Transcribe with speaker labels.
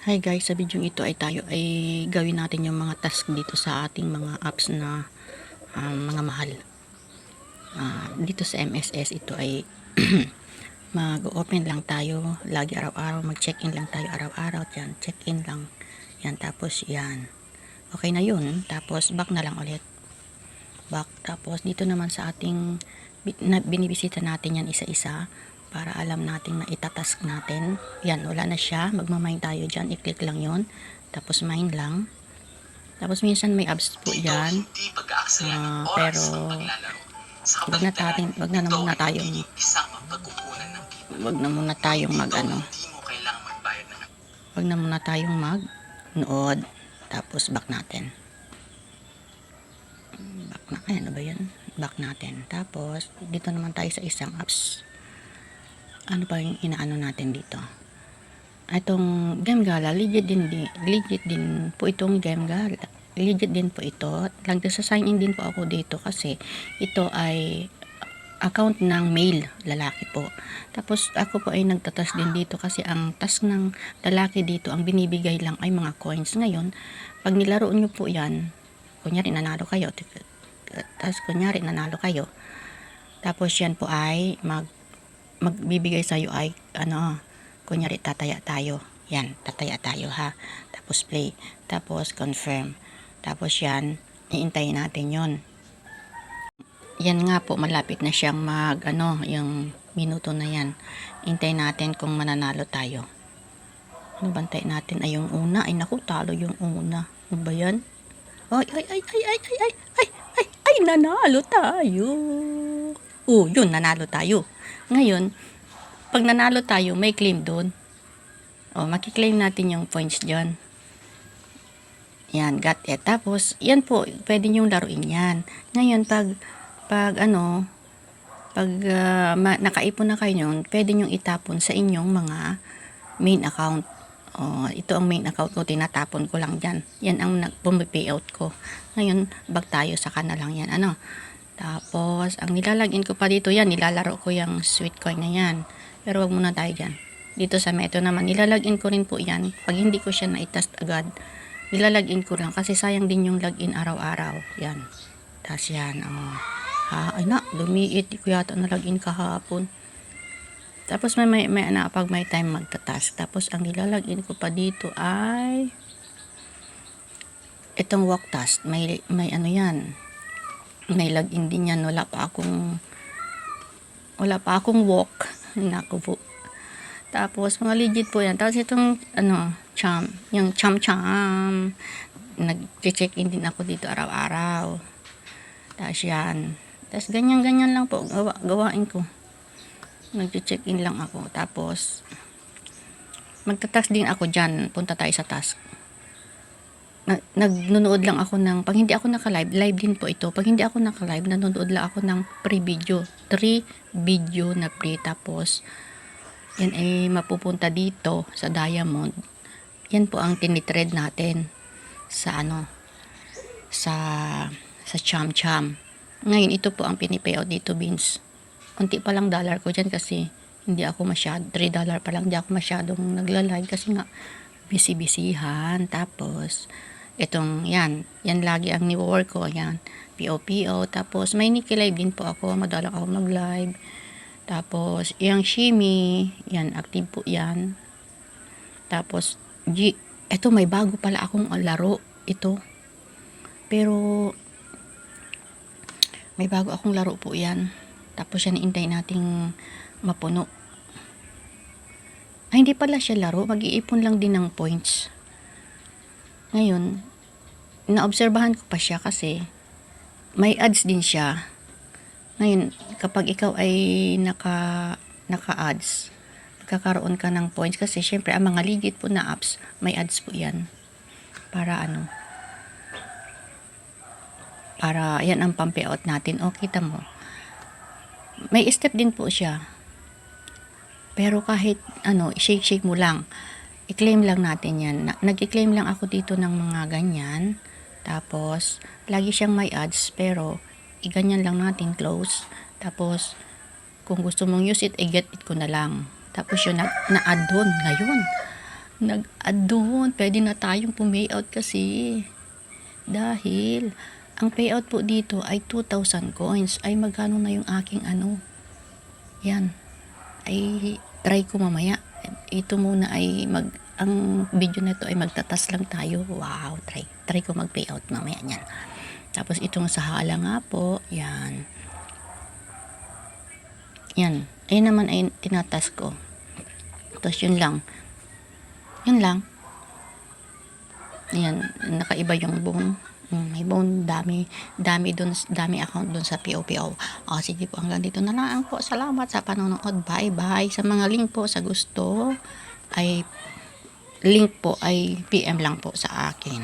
Speaker 1: Hi guys, sa video ito ay tayo ay gawin natin yung mga task dito sa ating mga apps na mga mahal. Dito sa MSS ito ay mag-open lang tayo lagi araw-araw, mag-check-in lang tayo araw-araw. Yan, check-in lang. Yan, tapos yan. Okay na yun. Tapos back na lang ulit. Back. Tapos dito naman sa ating binibisita natin yan isa-isa para alam natin na itatask natin. Yan, wala na siya. Magmamine tayo dyan. I-click lang yon. Tapos mine lang. Tapos minsan may abs po yan. Pero wag na muna tayong mag ano. Wag na muna tayong mag-nood. Tapos back natin. Back na. Ano ba yan? Back natin. Tapos dito naman tayo sa isang apps. Ano pa yung inaano natin dito? Itong Game Gala, legit din po itong Game Gala. Legit din po ito. Nagsa-sign in din po ako dito kasi ito ay account ng male, lalaki po. Tapos ako po ay nagtatas din dito kasi ang task ng lalaki dito, ang binibigay lang ay mga coins. Ngayon, pag nilaro nyo po yan, kunyari nanalo kayo, tapos yan po ay magbibigay sa'yo ay kunyari tataya tayo. Yan, tataya tayo ha. Tapos play. Tapos confirm. Tapos yan, iintayin natin yon. Yan nga po, malapit na siyang yung minuto na yan. Intayin natin kung mananalo tayo. Ano bantay natin? Ay, yung una. Ay, naku, talo yung una. Ano ba yan? Ay, nanalo tayo. Yun, nanalo tayo. Ngayon, pag nanalo tayo, may claim doon. Makiklaim natin yung points dyan. Yan, got it. Tapos, yan po, pwede nyong laruin yan. Ngayon, pag nakaipon na kayo nyon, pwede nyong itapon sa inyong mga main account. Ito ang main account ko, tinatapon ko lang dyan. Yan ang pumipayout ko. Ngayon, back tayo sa kanalang yan. Tapos, ang nilalagin ko pa dito yan, nilalaro ko yung sweet coin na yan. Pero wag muna tayo dyan. Dito sa Meto naman, nilalagin ko rin po yan. Pag hindi ko siya na-test agad, nilalagin ko lang kasi sayang din yung login araw-araw. Yan. Tapos yan, ay na, lumiit. Di ko yata na-login kahapon. Tapos pag may time magta-task. Tapos ang nilalagin ko pa dito ay itong walk task. May yan. May login din yan. Wala pa akong walk. Naku po. Tapos mga legit po yan. Tapos itong yung cham nag-check in din ako dito araw-araw. Tapos yan. Tapos ganyan lang po gawain ko. Nag-check in lang ako. Tapos magta-task din ako dyan. Punta tayo sa task. Nagnunood lang ako pag hindi ako naka-live, live din po ito. Pag hindi ako naka-live, nanonood lang ako ng pre-video. 3 video na pre. Tapos yan ay mapupunta dito sa Diamond. Yan po ang tinitrade natin sa sa Cham. Ngayon ito po ang pinipayout dito, Beans. Unti pa lang dollar ko dyan kasi hindi ako $3 pa lang, hindi ako masyadong nagla-live kasi nga busy-busyhan. Tapos itong yan lagi ang ni-work ko, yan PO. Tapos may niki-live din po ako, madalang ako mag-live. Tapos yung Shimmy, yan active po yan. Tapos eto may bago pala akong laro ito. Pero may bago akong laro po yan. Tapos yan iintay nating mapuno. Ay, hindi pala siya laro, mag-iipon lang din ng points. Ngayon, naobserbahan ko pa siya kasi may ads din siya. Ngayon, kapag ikaw ay naka-ads, magkakaroon ka ng points kasi syempre ang mga legit po na apps, may ads po yan. Para para yan ang pampi-out natin. Kita mo. May step din po siya. Pero kahit shake mo lang, i-claim lang natin yan. Nag-i-claim lang ako dito ng mga ganyan. Tapos, lagi siyang may ads, pero i-ganyan lang natin, close. Tapos, kung gusto mong use it, i-get it ko na lang. Tapos yun, na-add doon. Ngayon, nag-add doon. Pwede na tayong pumayout kasi. Dahil, ang payout po dito ay 2,000 coins. Ay magkano na yung aking ano. Yan. Ay try ko mamaya. Ito muna ay ang video na ito ay magtatas lang tayo. Wow, try ko mag-payout mamaya niyan. Tapos itong sa hala nga po, yan. Yan. Ayun naman ay tinatas ko. Tapos yun lang. Yun lang. Ayan, nakaiba yung bone. May bone, dami account dun sa POPO. Sige po, hanggang dito na lang po. Salamat sa panonood. Bye-bye. Sa mga link po sa gusto, link po ay PM lang po sa akin.